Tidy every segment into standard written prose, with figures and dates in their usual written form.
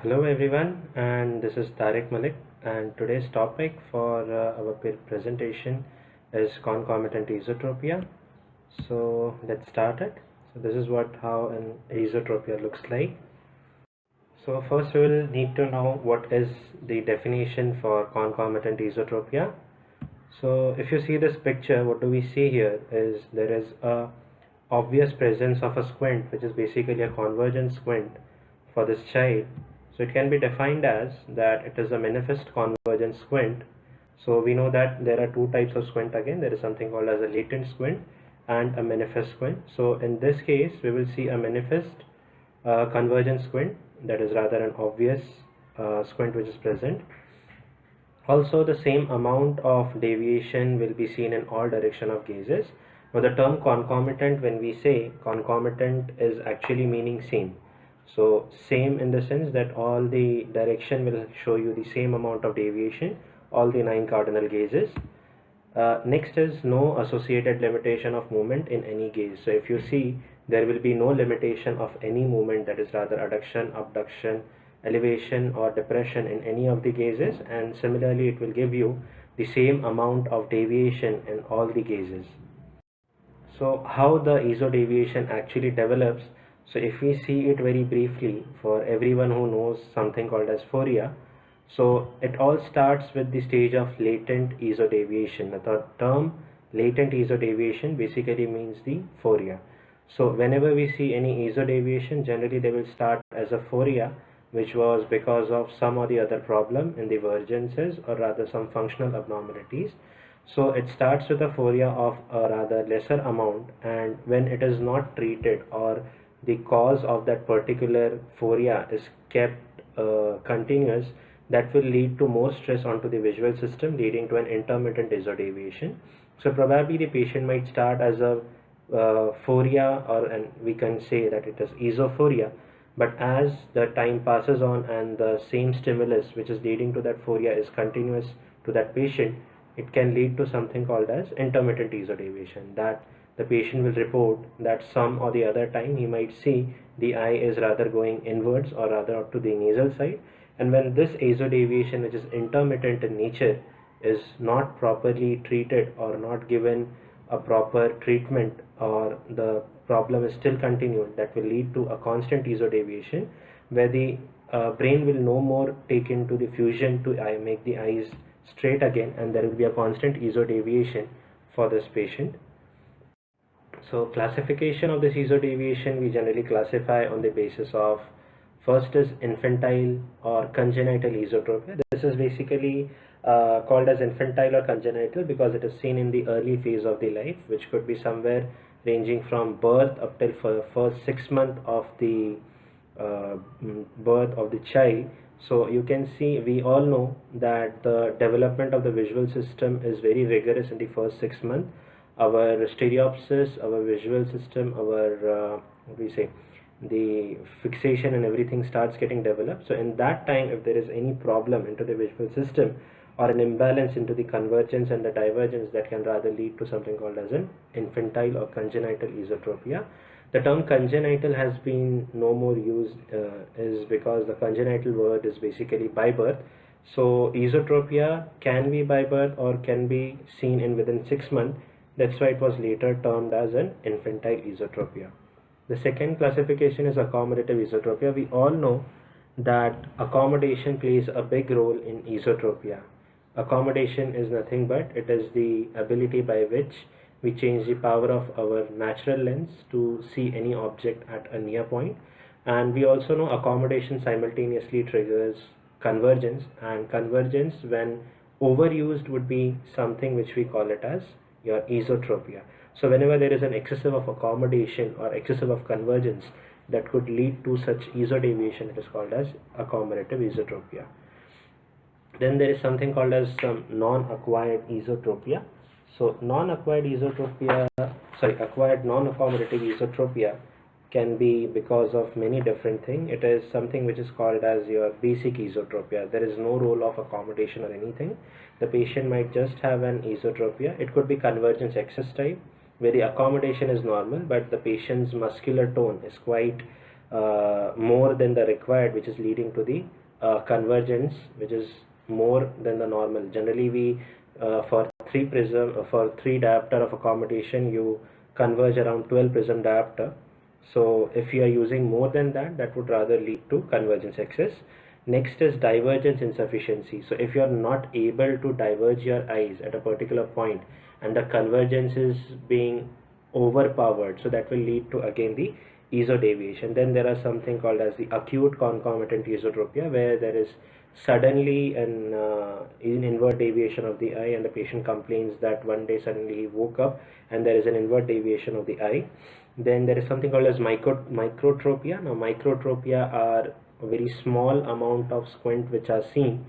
Hello everyone, and this is Tariq Malik, and today's topic for our presentation is concomitant esotropia. So let's start it. So this is how an esotropia looks like. So first we will need to know what is the definition for concomitant esotropia. So if you see this picture, what do we see here is there is a obvious presence of a squint, which is basically a convergent squint for this child. So it can be defined as that it is a manifest convergent squint. So we know that there are two types of squint again. There is something called as a latent squint and a manifest squint. So in this case, we will see a manifest convergent squint, that is rather an obvious squint which is present. Also, the same amount of deviation will be seen in all direction of gazes. Now, the term concomitant, when we say concomitant, is actually meaning same. So, same in the sense that all the direction will show you the same amount of deviation, all the 9 cardinal gazes. Next is no associated limitation of movement in any gaze. So, if you see, there will be no limitation of any movement, that is rather adduction, abduction, elevation or depression in any of the gazes, and similarly it will give you the same amount of deviation in all the gazes. So how the esodeviation actually develops, so if we see it very briefly for everyone who knows something called as phoria, so it all starts with the stage of latent esodeviation. The term latent esodeviation basically means the phoria. So whenever we see any esodeviation, generally they will start as a phoria, which was because of some or the other problem in the divergences or rather some functional abnormalities. So it starts with a phoria of a rather lesser amount, and when it is not treated or the cause of that particular phoria is kept continuous, that will lead to more stress onto the visual system, leading to an intermittent esodeviation. So probably the patient might start as a phoria, and we can say that it is esophoria, but as the time passes on and the same stimulus which is leading to that phoria is continuous to that patient, it can lead to something called as intermittent esodeviation, that the patient will report that some or the other time he might see the eye is rather going inwards or rather up to the nasal side, and when this esodeviation, which is intermittent in nature, is not properly treated or not given a proper treatment, or the problem is still continued, that will lead to a constant esodeviation where the brain will no more take into the fusion to make the eyes straight again, and there will be a constant esodeviation for this patient. So classification of this esodeviation, we generally classify on the basis of, first is infantile or congenital esotropia. This is basically called as infantile or congenital because it is seen in the early phase of the life, which could be somewhere ranging from birth up till first 6 months of the birth of the child. So you can see, we all know that the development of the visual system is very rigorous in the first 6 months. Our stereopsis, our visual system, our what do we say, the fixation and everything starts getting developed. So in that time, if there is any problem into the visual system or an imbalance into the convergence and the divergence, that can rather lead to something called as an infantile or congenital esotropia. The term congenital has been no more used, is because the congenital word is basically by birth. So esotropia can be by birth or can be seen in within 6 months. That's why it was later termed as an infantile esotropia. The second classification is accommodative esotropia. We all know that accommodation plays a big role in esotropia. Accommodation is nothing but it is the ability by which we change the power of our natural lens to see any object at a near point. And we also know accommodation simultaneously triggers convergence, and convergence when overused would be something which we call it as your esotropia. So whenever there is an excessive of accommodation or excessive of convergence that could lead to such esodeviation, it is called as accommodative esotropia. Then there is something called as non-acquired esotropia. So non-acquired esotropia, acquired non-accommodative esotropia can be because of many different things. It is something which is called as your basic esotropia. There is no role of accommodation or anything. The patient might just have an esotropia. It could be convergence excess type, where the accommodation is normal, but the patient's muscular tone is quite more than the required, which is leading to the convergence, which is more than the normal. Generally, we for three diopter of accommodation, you converge around 12 prism diopter. So if you are using more than that, that would rather lead to convergence excess. Next is divergence insufficiency. So if you are not able to diverge your eyes at a particular point and the convergence is being overpowered, so that will lead to again the esodeviation. Then there are something called as the acute concomitant esotropia, where there is suddenly an inward deviation of the eye, and the patient complains that one day suddenly he woke up and there is an inward deviation of the eye. Then there is something called as microtropia. Now microtropia are a very small amount of squint which are seen.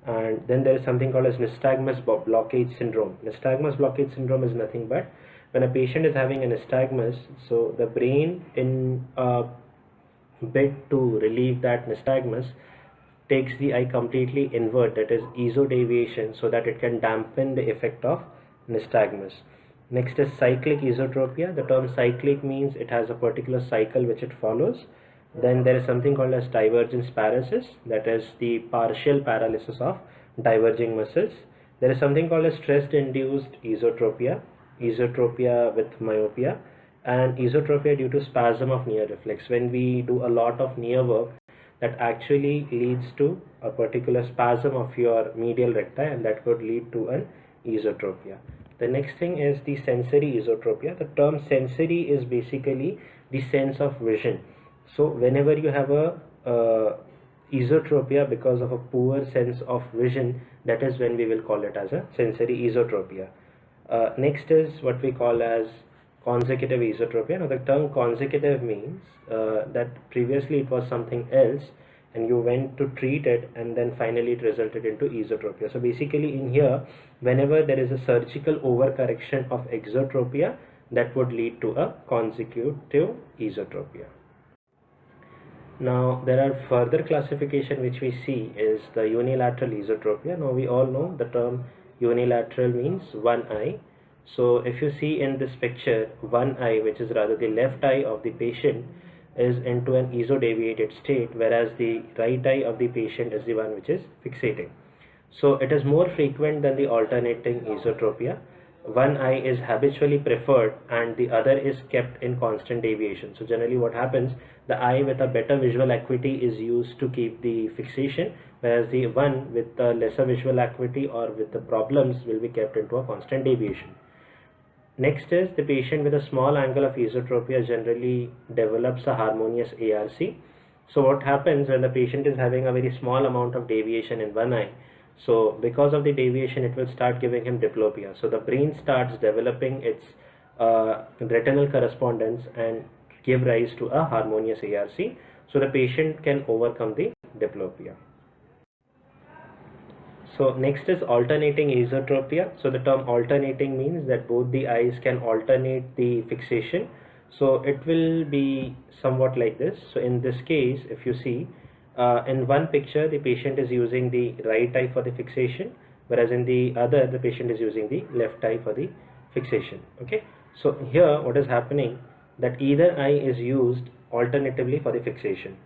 And then there is something called as nystagmus blockage syndrome. Nystagmus blockage syndrome is nothing but when a patient is having a nystagmus, so the brain, in a bid to relieve that nystagmus, takes the eye completely inward, that is esodeviation, so that it can dampen the effect of nystagmus. Next is cyclic esotropia. The term cyclic means it has a particular cycle which it follows. Then there is something called as divergence paralysis, that is the partial paralysis of diverging muscles. There is something called as stress induced esotropia, esotropia with myopia, and esotropia due to spasm of near reflex. When we do a lot of near work, that actually leads to a particular spasm of your medial recti, and that could lead to an esotropia. The next thing is the sensory esotropia. The term sensory is basically the sense of vision. So whenever you have a esotropia because of a poor sense of vision, that is when we will call it as a sensory esotropia. Next is what we call as consecutive esotropia. Now the term consecutive means that previously it was something else and you went to treat it, and then finally it resulted into esotropia. So basically in here, whenever there is a surgical overcorrection of exotropia, that would lead to a consecutive esotropia. Now there are further classification which we see is the unilateral esotropia. Now we all know the term unilateral means one eye. So if you see in this picture, one eye, which is rather the left eye of the patient, is into an esodeviated state, whereas the right eye of the patient is the one which is fixating. So it is more frequent than the alternating esotropia. One eye is habitually preferred and the other is kept in constant deviation. So generally what happens, the eye with a better visual acuity is used to keep the fixation, whereas the one with the lesser visual acuity or with the problems will be kept into a constant deviation. Next is the patient with a small angle of esotropia generally develops a harmonious ARC. So what happens when the patient is having a very small amount of deviation in one eye, so because of the deviation it will start giving him diplopia. So the brain starts developing its retinal correspondence and give rise to a harmonious ARC, so the patient can overcome the diplopia. So next is alternating esotropia. So the term alternating means that both the eyes can alternate the fixation. So it will be somewhat like this. So in this case, if you see in one picture, the patient is using the right eye for the fixation, whereas in the other, the patient is using the left eye for the fixation. Okay. So here what is happening, that either eye is used alternatively for the fixation.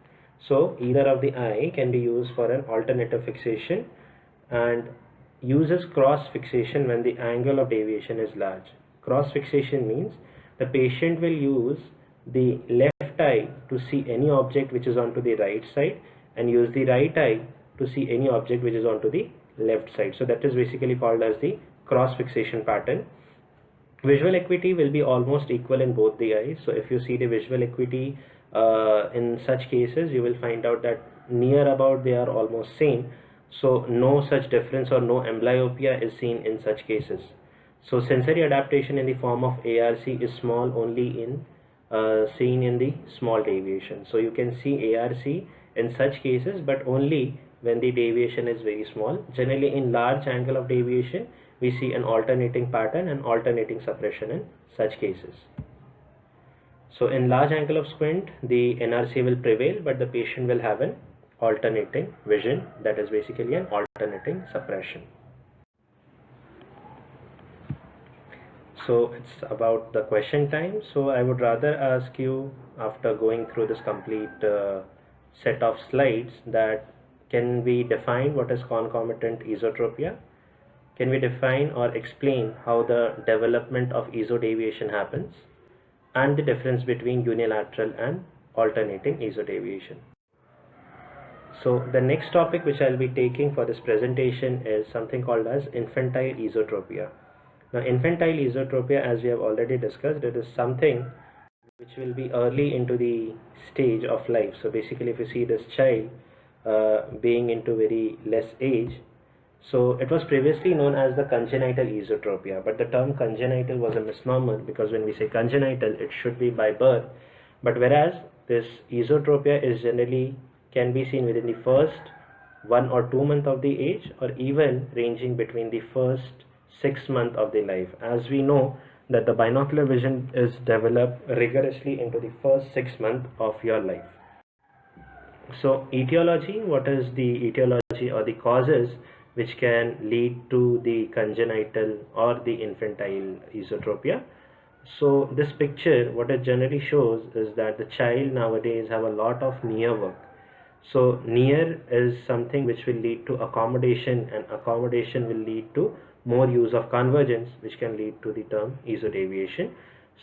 So either of the eye can be used for an alternative fixation, and uses cross fixation when the angle of deviation is large. Cross fixation means the patient will use the left eye to see any object which is onto the right side and use the right eye to see any object which is onto the left side. So that is basically called as the cross fixation pattern. Visual acuity will be almost equal in both the eyes. So if you see the visual acuity in such cases, you will find out that near about they are almost same. So no such difference or no amblyopia is seen in such cases. So sensory adaptation in the form of ARC is small only in seen in the small deviation. So you can see ARC in such cases, but only when the deviation is very small. Generally in large angle of deviation, we see an alternating pattern and alternating suppression in such cases. So in large angle of squint, the NRC will prevail, but the patient will have an alternating vision, that is basically an alternating suppression. So it's about the question time. So I would rather ask you, after going through this complete set of slides, that can we define what is concomitant esotropia? Can we define or explain how the development of esodeviation happens and the difference between unilateral and alternating esodeviation? So the next topic which I'll be taking for this presentation is something called as infantile esotropia. Now, infantile esotropia, as we have already discussed, it is something which will be early into the stage of life. So basically, if you see this child being into very less age, so it was previously known as the congenital esotropia, but the term congenital was a misnomer, because when we say congenital, it should be by birth. But whereas this esotropia is generally can be seen within the first 1 or 2 months of the age, or even ranging between the first 6 months of the life. As we know that the binocular vision is developed rigorously into the first 6 months of your life. So etiology, what is the etiology or the causes which can lead to the congenital or the infantile esotropia? So this picture, what it generally shows is that the child nowadays have a lot of near work. So near is something which will lead to accommodation, and accommodation will lead to more use of convergence, which can lead to the term esodeviation.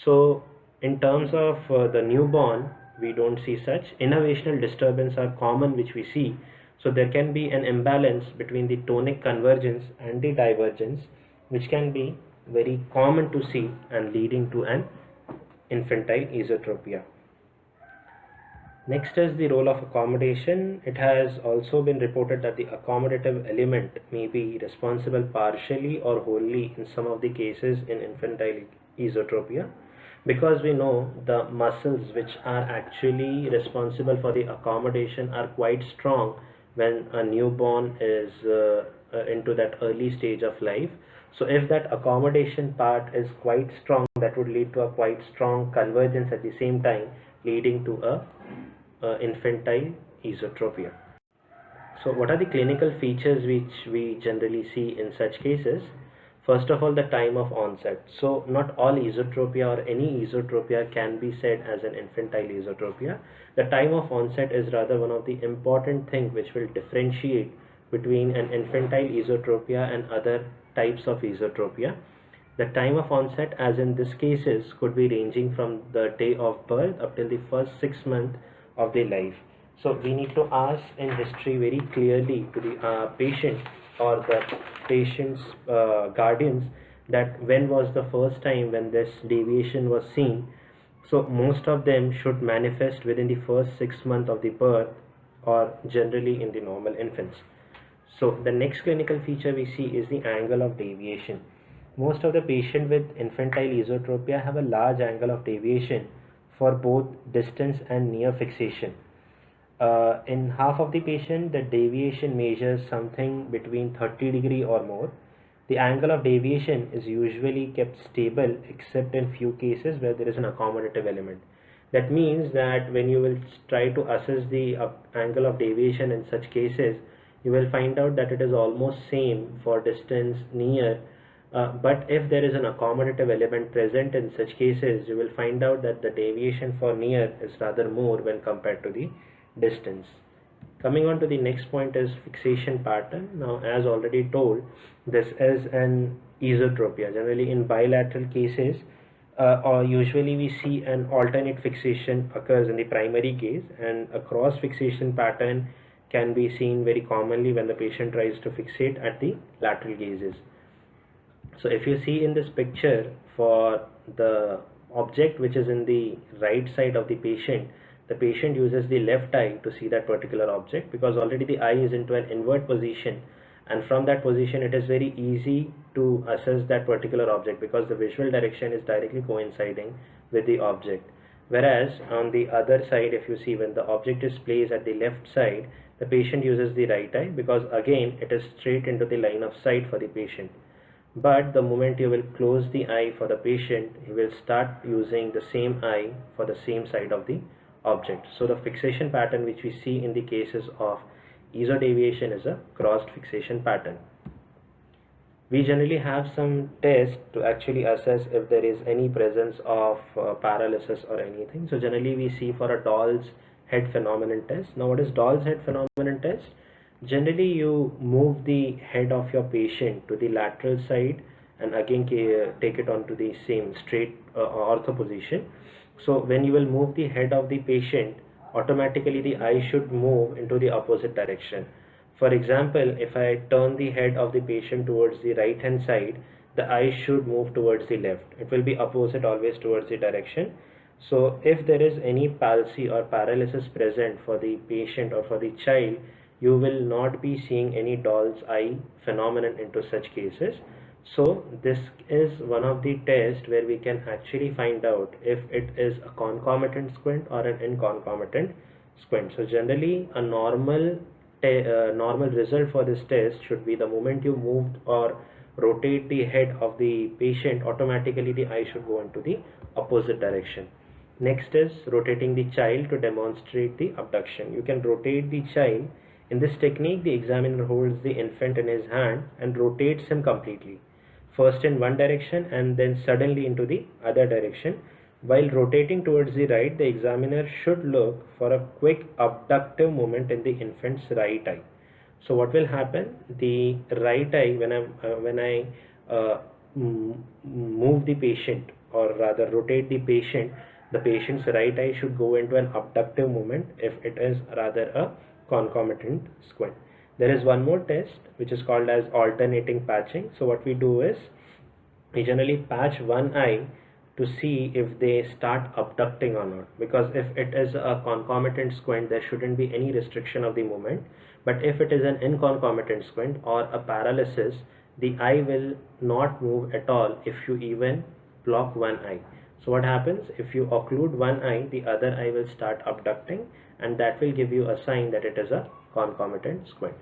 So in terms of the newborn, we don't see such. Innervational disturbance are common, which we see. So there can be an imbalance between the tonic convergence and the divergence, which can be very common to see and leading to an infantile esotropia. Next is the role of accommodation. It has also been reported that the accommodative element may be responsible partially or wholly in some of the cases in infantile esotropia, because we know the muscles which are actually responsible for the accommodation are quite strong when a newborn is into that early stage of life. So if that accommodation part is quite strong, that would lead to a quite strong convergence at the same time, leading to a infantile esotropia. So what are the clinical features which we generally see in such cases? First of all, the time of onset. So not all esotropia or any esotropia can be said as an infantile esotropia. The time of onset is rather one of the important things which will differentiate between an infantile esotropia and other types of esotropia. The time of onset, as in this cases, could be ranging from the day of birth up till the first 6 months of the life. So we need to ask in history very clearly to the patient or the patient's guardians, that when was the first time when this deviation was seen. So most of them should manifest within the first 6 months of the birth, or generally in the normal infants. So the next clinical feature we see is the angle of deviation. Most of the patient with infantile esotropia have a large angle of deviation for both distance and near fixation. In half of the patient, the deviation measures something between 30 degree or more. The angle of deviation is usually kept stable except in few cases where there is an accommodative element. That means that when you will try to assess the angle of deviation in such cases, you will find out that it is almost same for distance near, but if there is an accommodative element present in such cases, you will find out that the deviation for near is rather more when compared to the distance. Coming on to the next point is fixation pattern. Now, as already told, this is an esotropia. Generally in bilateral cases, or usually we see an alternate fixation occurs in the primary gaze, and a cross fixation pattern can be seen very commonly when the patient tries to fixate at the lateral gazes. So if you see in this picture, for the object which is in the right side of the patient uses the left eye to see that particular object, because already the eye is into an invert position, and from that position it is very easy to assess that particular object, because the visual direction is directly coinciding with the object. Whereas on the other side, if you see, when the object is placed at the left side, the patient uses the right eye, because again it is straight into the line of sight for the patient. But the moment you will close the eye for the patient, he will start using the same eye for the same side of the object. So the fixation pattern which we see in the cases of esodeviation is a crossed fixation pattern. We generally have some tests to actually assess if there is any presence of paralysis or anything. So generally we see for a doll's head phenomenon test. Now what is doll's head phenomenon test? Generally you move the head of your patient to the lateral side and again take it onto the same straight ortho position. So when you will move the head of the patient, automatically the eye should move into the opposite direction. For example, if I turn the head of the patient towards the right hand side, the eye should move towards the left. It will be opposite always towards the direction. So if there is any palsy or paralysis present for the patient or for the child, you will not be seeing any doll's eye phenomenon into such cases. So this is one of the tests where we can actually find out if it is a concomitant squint or an inconcomitant squint. So generally a normal result for this test should be the moment you moved or rotate the head of the patient, automatically the eye should go into the opposite direction. Next is rotating the child to demonstrate the abduction. You can rotate the child. In this technique, the examiner holds the infant in his hand and rotates him completely, first in one direction and then suddenly into the other direction. While rotating towards the right, the examiner should look for a quick abductive movement in the infant's right eye. So what will happen? The right eye, when I move the patient, or rather rotate the patient, the patient's right eye should go into an abductive movement if it is rather a concomitant squint. There is one more test which is called as alternating patching. So what we do is we generally patch one eye to see if they start abducting or not, because if it is a concomitant squint there shouldn't be any restriction of the movement, but if it is an inconcomitant squint or a paralysis, the eye will not move at all if you even block one eye. So what happens, if you occlude one eye, the other eye will start abducting, and that will give you a sign that it is a concomitant squint.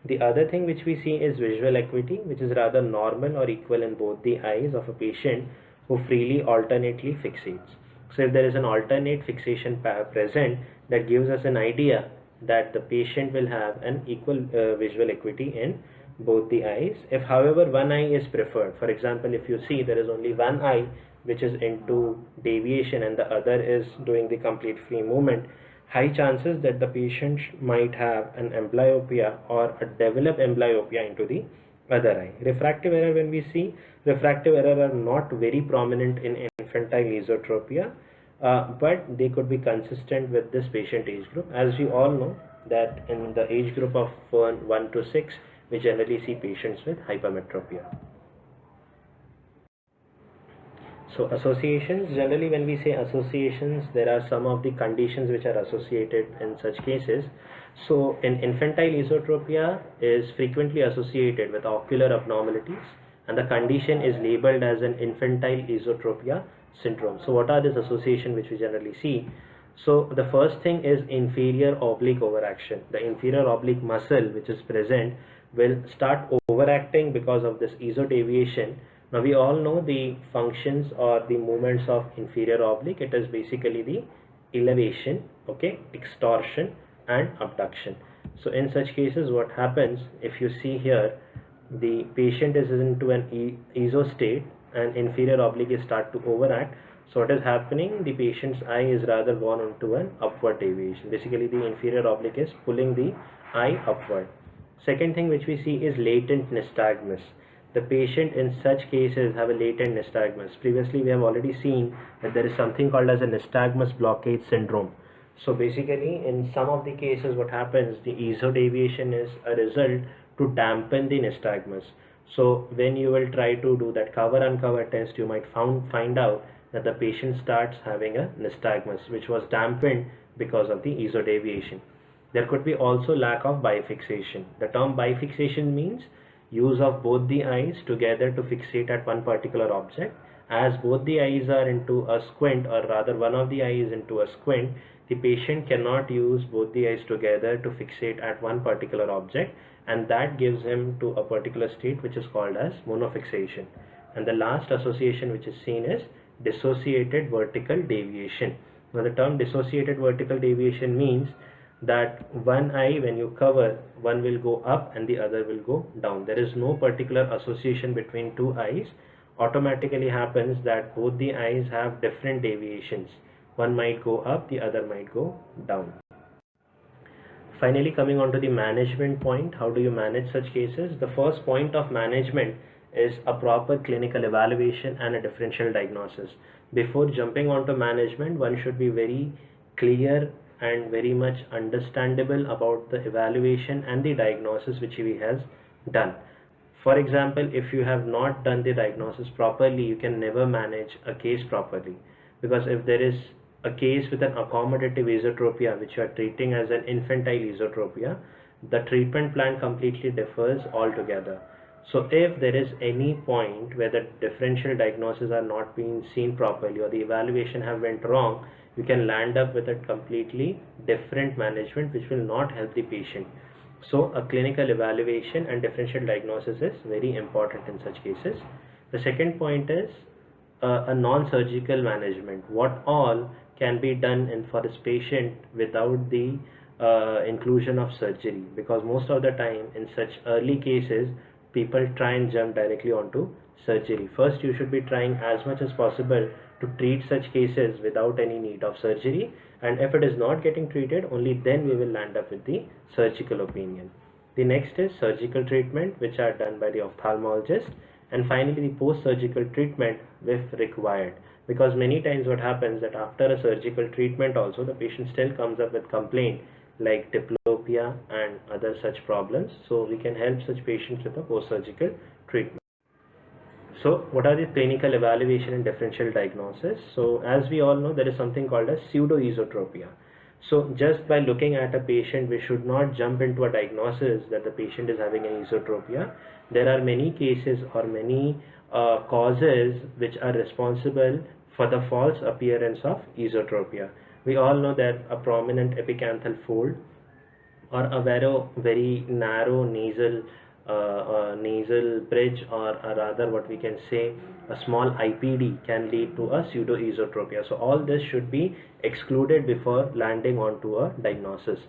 The other thing which we see is visual acuity, which is rather normal or equal in both the eyes of a patient who freely alternately fixates. So if there is an alternate fixation present, that gives us an idea that the patient will have an equal visual acuity in both the eyes. If however one eye is preferred, for example, if you see there is only one eye which is into deviation and the other is doing the complete free movement, high chances that the patient might have an amblyopia or a develop amblyopia into the other eye. Refractive error, when we see, refractive error are not very prominent in infantile esotropia, but they could be consistent with this patient age group. As we all know that in the age group of 1 to 6, we generally see patients with hypermetropia. So associations, generally when we say associations, there are some of the conditions which are associated in such cases. So in infantile esotropia is frequently associated with ocular abnormalities, and the condition is labeled as an infantile esotropia syndrome. So what are these associations which we generally see? So the first thing is inferior oblique overaction. The inferior oblique muscle which is present will start overacting because of this esodeviation. Now we all know the functions or the movements of inferior oblique. It is basically the elevation, okay, extorsion and abduction. So in such cases what happens, if you see here, the patient is into an ESO state and inferior oblique is start to overact. So what is happening, the patient's eye is rather gone into an upward deviation. Basically the inferior oblique is pulling the eye upward. Second thing which we see is latent nystagmus. The patient in such cases have a latent nystagmus. Previously we have already seen that there is something called as a nystagmus blockade syndrome. So basically in some of the cases what happens, the esodeviation is a result to dampen the nystagmus. So when you will try to do that cover uncover test, you might find out that the patient starts having a nystagmus which was dampened because of the esodeviation. There could be also lack of bifixation. The term bifixation means use of both the eyes together to fixate at one particular object. As both the eyes are into a squint, or rather one of the eyes is into a squint, the patient cannot use both the eyes together to fixate at one particular object, and that gives him to a particular state which is called as monofixation. And the last association which is seen is dissociated vertical deviation. Now the term dissociated vertical deviation means that one eye, when you cover, one will go up and the other will go down. There is no particular association between two eyes. Automatically happens that both the eyes have different deviations. One might go up, the other might go down. Finally, coming on to the management point, how do you manage such cases? The first point of management is a proper clinical evaluation and a differential diagnosis. Before jumping onto management, one should be very clear and very much understandable about the evaluation and the diagnosis which he has done. For example, if you have not done the diagnosis properly, you can never manage a case properly, because if there is a case with an accommodative esotropia which you are treating as an infantile esotropia, the treatment plan completely differs altogether. So if there is any point where the differential diagnoses are not being seen properly or the evaluation have went wrong, you can land up with a completely different management which will not help the patient. So a clinical evaluation and differential diagnosis is very important in such cases. The second point is a non-surgical management. What all can be done for this patient without the inclusion of surgery? Because most of the time in such early cases, people try and jump directly onto surgery. First, you should be trying as much as possible to treat such cases without any need of surgery, and if it is not getting treated, only then we will land up with the surgical opinion. The next is surgical treatment, which are done by the ophthalmologist, and finally the post-surgical treatment if required, because many times what happens that after a surgical treatment also the patient still comes up with complaint like diplopia and other such problems. So we can help such patients with a post-surgical treatment. So what are the clinical evaluation and differential diagnosis? So as we all know, there is something called as pseudo-esotropia. So just by looking at a patient, we should not jump into a diagnosis that the patient is having an esotropia. There are many cases or many causes which are responsible for the false appearance of esotropia. We all know that a prominent epicanthal fold or a very narrow nasal bridge, or rather what we can say a small IPD, can lead to a pseudoesotropia. So all this should be excluded before landing onto a diagnosis.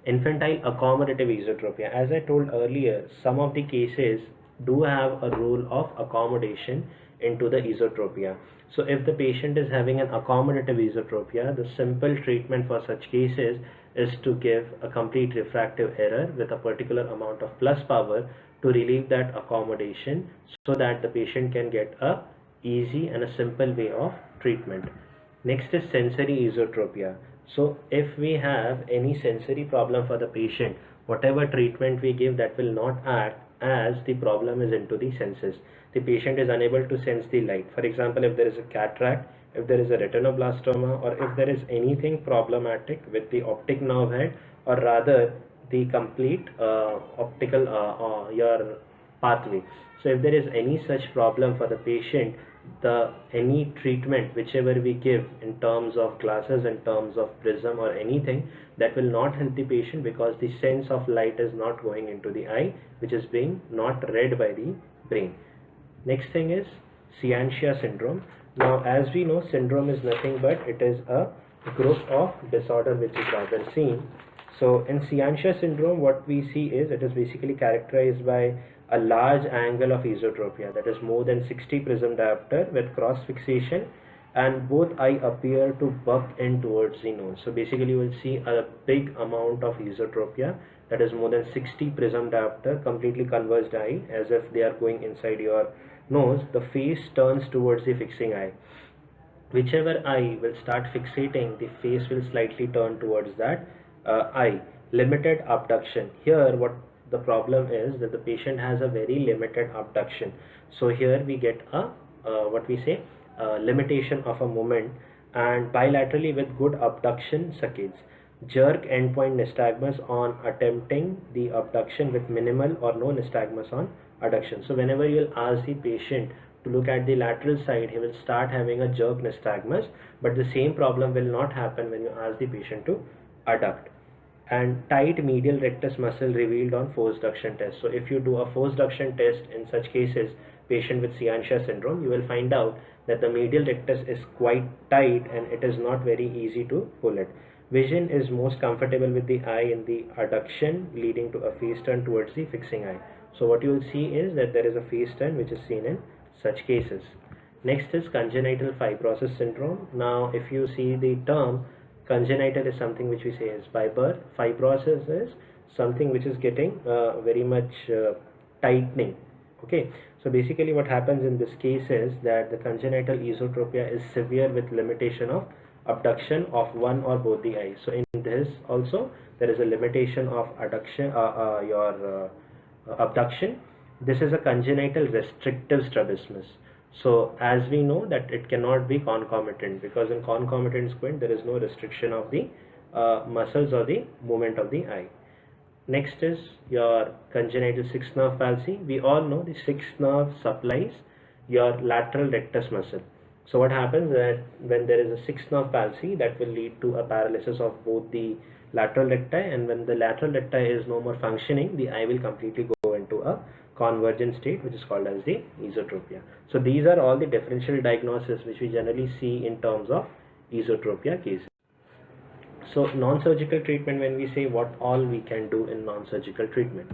Infantile accommodative esotropia, as I told earlier, some of the cases do have a role of accommodation into the esotropia. So if the patient is having an accommodative esotropia, the simple treatment for such cases is to give a complete refractive error with a particular amount of plus power to relieve that accommodation, so that the patient can get a easy and a simple way of treatment. Next is sensory esotropia. So if we have any sensory problem for the patient, whatever treatment we give, that will not act, as the problem is into the senses. The patient is unable to sense the light. For example, if there is a cataract, if there is a retinoblastoma, or if there is anything problematic with the optic nerve head, or rather the complete optical your pathway. So if there is any such problem for the patient, any treatment whichever we give in terms of glasses, in terms of prism or anything, that will not help the patient, because the sense of light is not going into the eye, which is being not read by the brain. Next thing is Ciancia syndrome. Now as we know, syndrome is nothing but it is a group of disorder which is rather seen. So in Ciancia syndrome, what we see is it is basically characterized by a large angle of esotropia, that is more than 60 prism diopter with cross fixation, and both eye appear to buck in towards the nose. So basically you will see a big amount of esotropia, that is more than 60 prism diopter, completely converged eye, as if they are going inside your nose. The face turns towards the fixing eye. Whichever eye will start fixating, the face will slightly turn towards that eye. Limited abduction. Here what the problem is that the patient has a very limited abduction. So here we get a what we say limitation of a movement, and bilaterally with good abduction saccades. Jerk endpoint nystagmus on attempting the abduction with minimal or no nystagmus on adduction. So whenever you will ask the patient to look at the lateral side, he will start having a jerk nystagmus, but the same problem will not happen when you ask the patient to adduct. And tight medial rectus muscle revealed on forceduction test. So if you do a forceduction test in such cases, patient with Ciancia syndrome, you will find out that the medial rectus is quite tight and it is not very easy to pull it. Vision is most comfortable with the eye in the adduction, leading to a face turn towards the fixing eye. So what you will see is that there is a face turn which is seen in such cases. Next is congenital fibrosis syndrome. Now if you see the term, congenital is something which we say is by birth. Fibrosis is something which is getting very much tightening. Okay, so basically what happens in this case is that the congenital esotropia is severe with limitation of abduction of one or both the eyes. So in this also there is a limitation of adduction, abduction. This is a congenital restrictive strabismus. So as we know that it cannot be concomitant, because in concomitant squint there is no restriction of the muscles or the movement of the eye. Next is your congenital sixth nerve palsy. We all know the sixth nerve supplies your lateral rectus muscle. So what happens that when there is a sixth nerve palsy, that will lead to a paralysis of both the lateral recti, and when the lateral recti is no more functioning, the eye will completely go into a convergent state, which is called as the esotropia. So these are all the differential diagnoses which we generally see in terms of esotropia cases. So non-surgical treatment, when we say what all we can do in non-surgical treatment.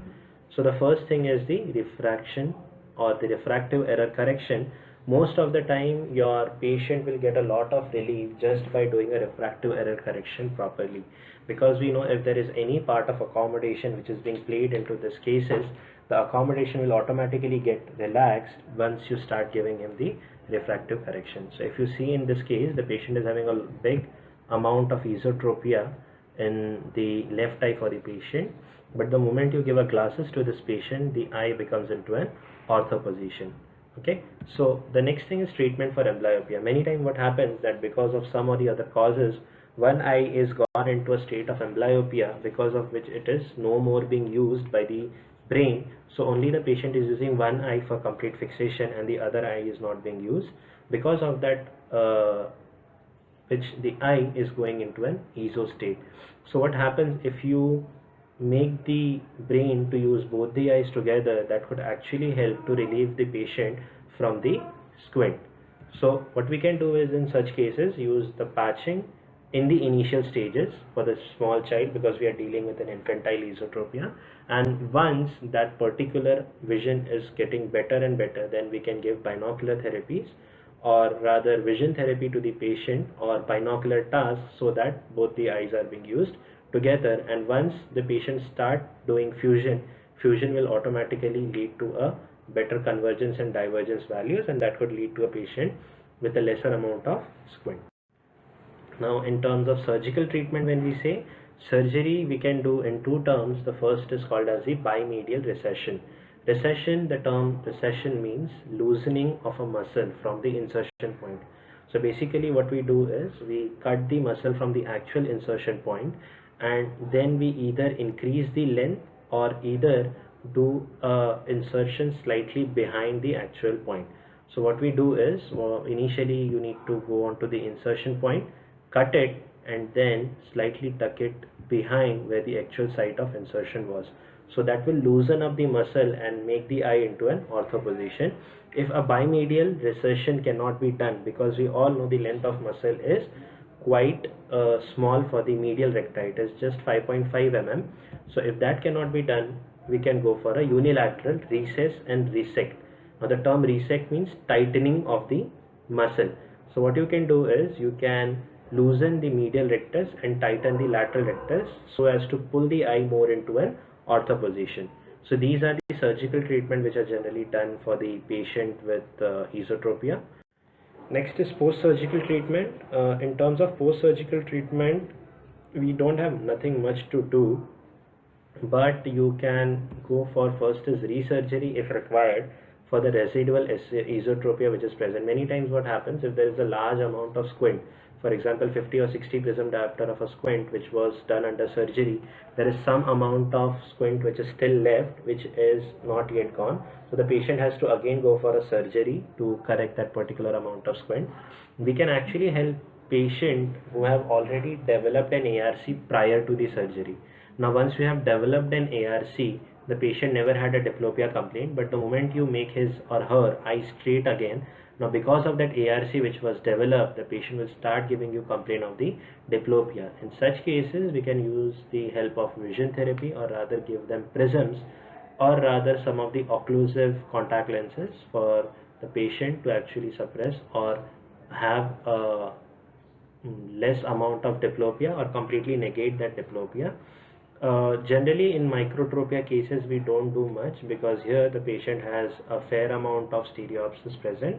So the first thing is the refraction or the refractive error correction. Most of the time your patient will get a lot of relief just by doing a refractive error correction properly, because we know if there is any part of accommodation which is being played into these cases, the accommodation will automatically get relaxed once you start giving him the refractive correction. So if you see in this case, the patient is having a big amount of esotropia in the left eye for the patient, but the moment you give a glasses to this patient, the eye becomes into an ortho position. Okay, so the next thing is treatment for amblyopia. Many times what happens that because of some or the other causes, one eye is gone into a state of amblyopia, because of which it is no more being used by the brain. So only the patient is using one eye for complete fixation and the other eye is not being used. Because of that, which the eye is going into an ESO state. So what happens if you make the brain to use both the eyes together, that could actually help to relieve the patient from the squint. So what we can do is in such cases use the patching in the initial stages for the small child, because we are dealing with an infantile esotropia, and once that particular vision is getting better and better, then we can give binocular therapies, or rather vision therapy to the patient, or binocular tasks, so that both the eyes are being used together. And once the patient start doing fusion will automatically lead to a better convergence and divergence values, and that could lead to a patient with a lesser amount of squint. Now in terms of surgical treatment, when we say surgery, we can do in two terms. The first is called as the bimedial recession. Recession, the term recession means loosening of a muscle from the insertion point. So basically what we do is we cut the muscle from the actual insertion point, and then we either increase the length or either do insertion slightly behind the actual point. So what we do is, initially you need to go on to the insertion point, cut it, and then slightly tuck it behind where the actual site of insertion was. So that will loosen up the muscle and make the eye into an ortho position. If a bimedial recession cannot be done, because we all know the length of muscle is quite small for the medial recti, it is just 5.5 mm. So if that cannot be done, we can go for a unilateral recess and resect. Now the term resect means tightening of the muscle. So what you can do is you can loosen the medial rectus and tighten the lateral rectus so as to pull the eye more into an ortho position. So these are the surgical treatment which are generally done for the patient with esotropia. Next is post-surgical treatment. In terms of post-surgical treatment, we don't have nothing much to do, but you can go for first is resurgery if required for the residual esotropia which is present. Many times what happens, if there is a large amount of squint, for example 50 or 60 prism diopter of a squint which was done under surgery, there is some amount of squint which is still left, which is not yet gone. So the patient has to again go for a surgery to correct that particular amount of squint. We can actually help patient who have already developed an ARC prior to the surgery. Now once we have developed an ARC, the patient never had a diplopia complaint, but the moment you make his or her eye straight again, Now, because of that ARC which was developed, the patient will start giving you complaint of the diplopia. In such cases, we can use the help of vision therapy, or rather give them prisms, or rather some of the occlusive contact lenses for the patient to actually suppress or have a less amount of diplopia or completely negate that diplopia. Generally in microtropia cases we don't do much, because here the patient has a fair amount of stereopsis present.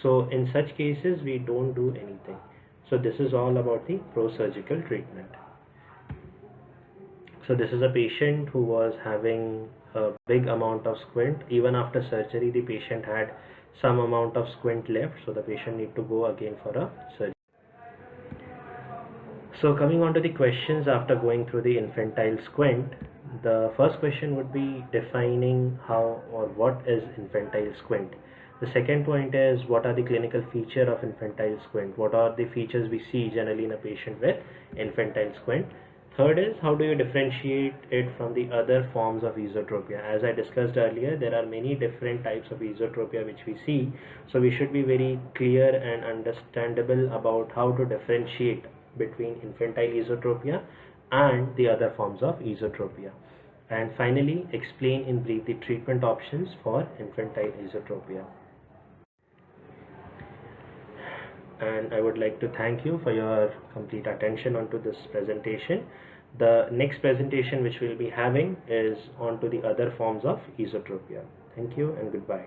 So in such cases we don't do anything. So this is all about the pro-surgical treatment. So this is a patient who was having a big amount of squint. Even after surgery the patient had some amount of squint left, so the patient need to go again for a surgery. So coming on to the questions after going through the infantile squint, the first question would be defining how or what is infantile squint. The second point is what are the clinical features of infantile squint? What are the features we see generally in a patient with infantile squint? Third is how do you differentiate it from the other forms of esotropia? As I discussed earlier, there are many different types of esotropia which we see. So we should be very clear and understandable about how to differentiate between infantile esotropia and the other forms of esotropia. And finally, explain in brief the treatment options for infantile esotropia. And I would like to thank you for your complete attention onto this presentation. The next presentation which we'll be having is onto the other forms of esotropia. Thank you and goodbye.